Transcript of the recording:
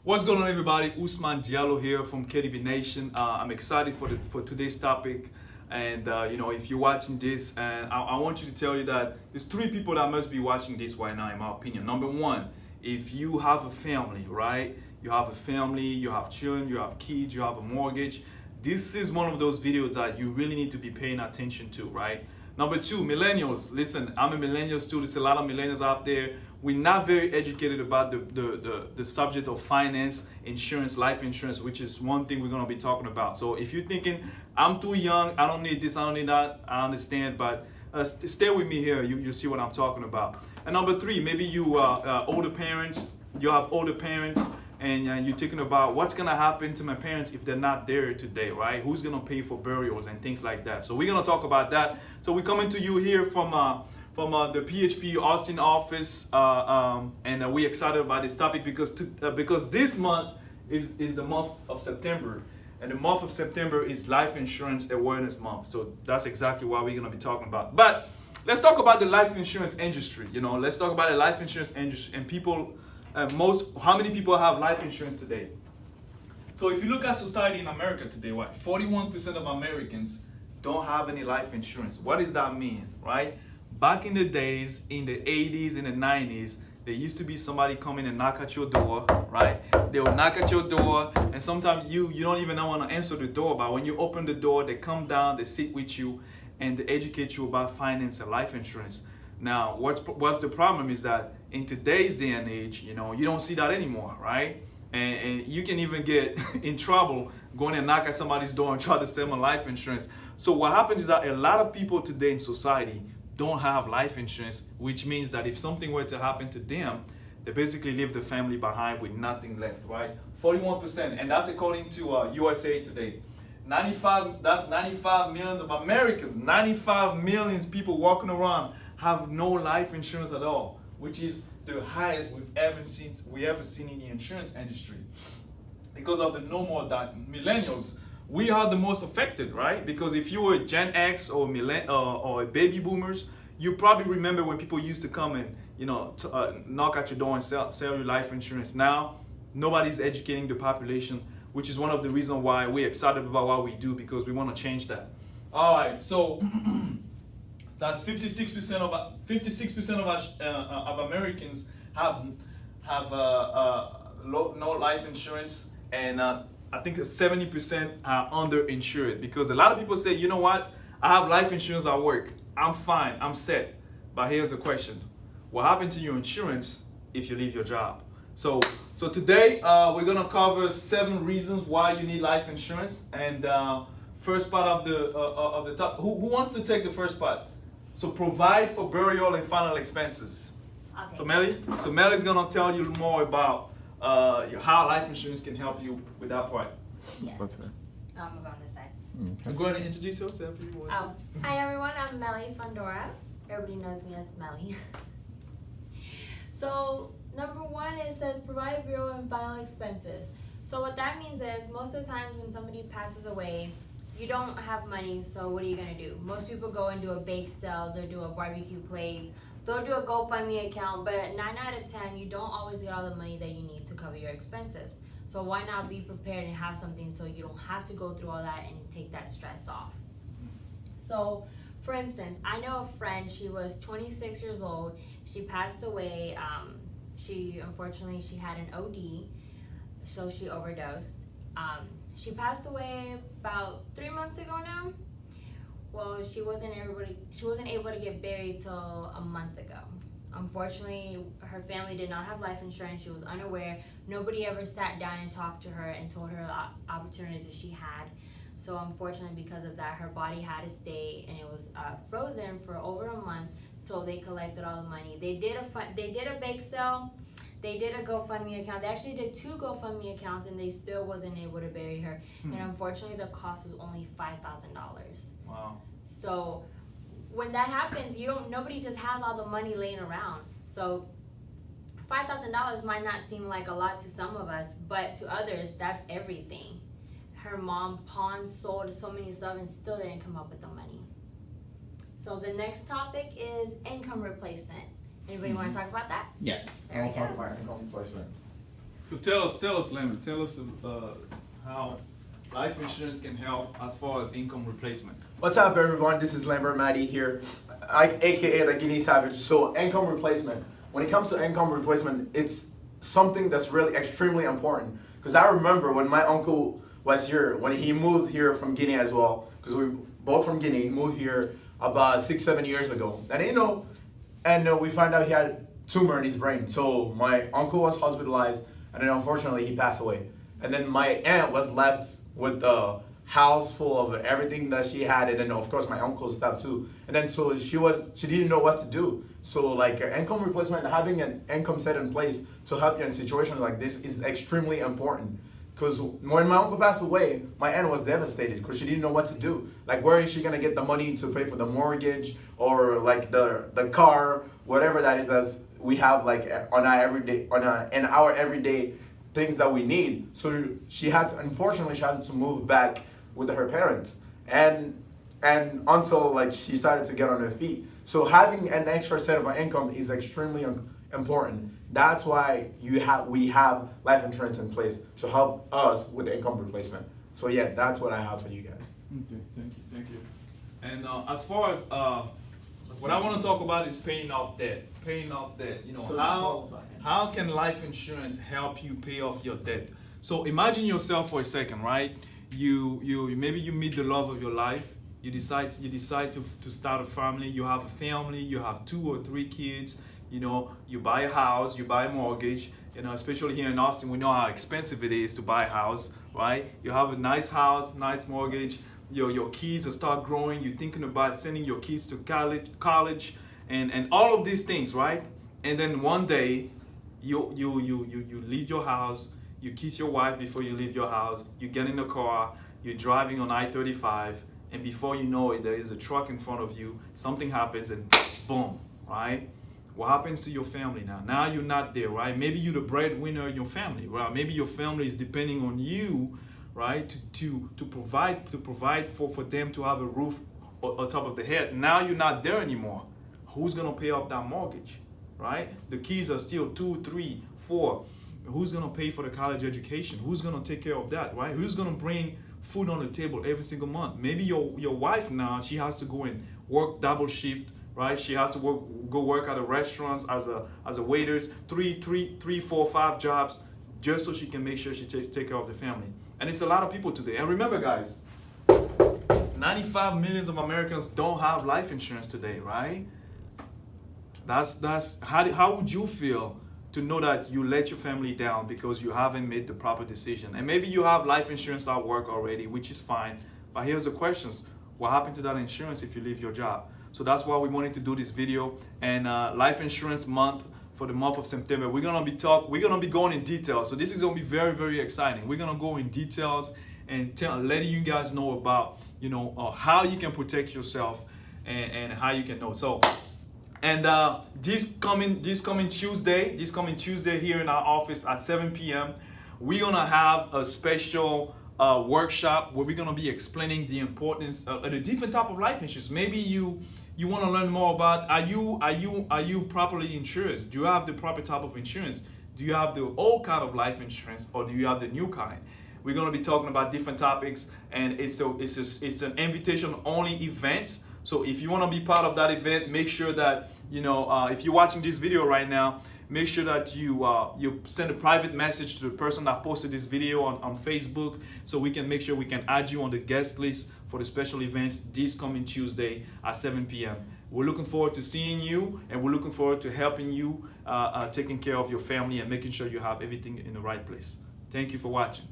What's going on, everybody? Usman Diallo here from KDB Nation. I'm excited for today's topic, and if you're watching this, and I want you to tell you that there's three people that must be watching this right now, in my opinion. Number one, if you have a family, right? You have a family, you have children, you have kids, you have a mortgage. This is one of those videos that you really need to be paying attention to, right? Number two, millennials. Listen, I'm a millennial too. There's a lot of millennials out there. We're not very educated about the subject of finance, insurance, life insurance, which is one thing we're going to be talking about. So if you're thinking, I'm too young, I don't need this, I don't need that, I understand, but stay with me here. You'll see what I'm talking about. And number three, maybe you are older parents, you have older parents, and you're thinking about what's gonna happen to my parents if they're not there today, right? Who's gonna pay for burials and things like that? So we're gonna talk about that. So we're coming to you here from the PHP Austin office, and we're excited about this topic because this month is the month of September, and the month of September is Life Insurance Awareness Month. So that's exactly what we're gonna be talking about. But let's talk about the life insurance industry. Let's talk about the life insurance industry and people. How many people have life insurance today? So if you look at society in America today, 41% of Americans don't have any life insurance. What does that mean, right? Back in the days, in the 80s and the 90s, there used to be somebody coming and knock at your door, right? They would knock at your door, and sometimes you don't even want to answer the door, but when you open the door, they come down, they sit with you, and they educate you about finance and life insurance. Now, what's the problem is that in today's day and age, you don't see that anymore, right? And you can even get in trouble going and knock at somebody's door and try to sell them life insurance. So what happens is that a lot of people today in society don't have life insurance, which means that if something were to happen to them, they basically leave the family behind with nothing left, right? 41%, and that's according to USA Today. 95 millions of Americans, 95 million people walking around have no life insurance at all, which is the highest we've ever seen in the insurance industry. Because of the no more that millennials, we are the most affected, right? Because if you were Gen X or baby boomers, you probably remember when people used to come and knock at your door and sell you life insurance. Now, nobody's educating the population, which is one of the reasons why we're excited about what we do, because we want to change that. All right, so. That's 56% of Americans have no life insurance, and I think 70% are underinsured, because a lot of people say, you know what, I have life insurance at work, I'm fine, I'm set. But here's the question: what happened to your insurance if you leave your job? So today we're gonna cover 7 reasons why you need life insurance, and first part of the top. Who wants to take the first part? So provide for burial and final expenses. Okay. So Melly's gonna tell you more about how life insurance can help you with that part. Yes. I'm gonna go on this side. Okay. Go ahead and introduce yourself if you want. Hi everyone, I'm Melly Fondora. Everybody knows me as Melly. So number 1, it says provide burial and final expenses. So what that means is most of the times when somebody passes away, you don't have money, so what are you gonna do? Most people go and do a bake sale, they'll do a barbecue place, they'll do a GoFundMe account, but 9 out of 10, you don't always get all the money that you need to cover your expenses. So why not be prepared and have something so you don't have to go through all that and take that stress off? So, for instance, I know a friend, she was 26 years old, she passed away, unfortunately, she had an OD, so she overdosed. She passed away about 3 months ago now. Well, she wasn't able to get buried till a month ago. Unfortunately, her family did not have life insurance. She was unaware. Nobody ever sat down and talked to her and told her the opportunities that she had. So unfortunately, because of that, her body had to stay, and it was frozen for over a month till they collected all the money. They did a bake sale. They did a GoFundMe account. They actually did 2 GoFundMe accounts, and they still wasn't able to bury her. And unfortunately, the cost was only $5,000. Wow. So when that happens, nobody just has all the money laying around. So $5,000 might not seem like a lot to some of us, but to others, that's everything. Her mom pawned, sold so many stuff, and still didn't come up with the money. So the next topic is income replacement. Anybody want to talk about that? Yes. There we go. Talk about income replacement. So tell us, Lemon. Tell us how life insurance can help as far as income replacement. What's up, everyone? This is Lambert Matty here, aka the Guinea Savage. So, income replacement. When it comes to income replacement, it's something that's really extremely important. Because I remember when my uncle was here, when he moved here from Guinea as well, because we both from Guinea, he moved here about 6-7 years ago. And we found out he had a tumor in his brain. So my uncle was hospitalized, and then unfortunately he passed away. And then my aunt was left with a house full of everything that she had, and then of course my uncle's stuff too. And then so she didn't know what to do. So like income replacement, having an income set in place to help you in situations like this is extremely important. Because when my uncle passed away, my aunt was devastated because she didn't know what to do. Like, where is she gonna get the money to pay for the mortgage or like the car, whatever that is that we have like in our everyday things that we need. So unfortunately she had to move back with her parents, and until like she started to get on her feet. So having an extra set of income is extremely important. That's why we have life insurance in place to help us with the income replacement. So yeah, that's what I have for you guys. Okay, thank you. And as far as what I want to talk about is paying off debt. You know, So how can life insurance help you pay off your debt? So imagine yourself for a second, right? You maybe you meet the love of your life. You decide to start a family. You have a family. You have 2 or 3 kids. You know, you buy a house, you buy a mortgage. You know, especially here in Austin, we know how expensive it is to buy a house, right? You have a nice house, nice mortgage. Your kids will start growing. You're thinking about sending your kids to college, and all of these things, right? And then one day, you leave your house. You kiss your wife before you leave your house. You get in the car. You're driving on I-35, and before you know it, there is a truck in front of you. Something happens, and boom, right? What happens to your family now? Now you're not there, right? Maybe you're the breadwinner in your family, right? Maybe your family is depending on you, right, to provide for them to have a roof on top of the head. Now you're not there anymore. Who's gonna pay off that mortgage, right? The kids are still 2, 3, 4. Who's gonna pay for the college education? Who's gonna take care of that, right? Who's gonna bring food on the table every single month? Maybe your wife now, she has to go and work double shift, right? She has to go work at the restaurants as a waiters, 3, 4, 5 jobs, just so she can make sure she take care of the family. And it's a lot of people today. And remember, guys, 95 million of Americans don't have life insurance today, right? That's how would you feel to know that you let your family down because you haven't made the proper decision? And maybe you have life insurance at work already, which is fine. But here's the questions: what happened to that insurance if you leave your job? So that's why we wanted to do this video. And life insurance month, for the month of September, we're gonna be going in detail. So this is gonna be very, very exciting. We're gonna go in details and letting you guys know about, you know, how you can protect yourself and how you can know. So, and this coming Tuesday here in our office at 7 p.m., we're gonna have a special workshop where we're gonna be explaining the importance of the different type of life insurance. Maybe you want to learn more about, are you properly insured? Do you have the proper type of insurance? Do you have the old kind of life insurance, or do you have the new kind? We're going to be talking about different topics, and it's an invitation only event. So if you want to be part of that event, make sure that, you know, if you're watching this video right now, make sure that you send a private message to the person that posted this video on Facebook, so we can make sure we can add you on the guest list for the special events this coming Tuesday at 7 p.m. We're looking forward to seeing you, and we're looking forward to helping you taking care of your family and making sure you have everything in the right place. Thank you for watching.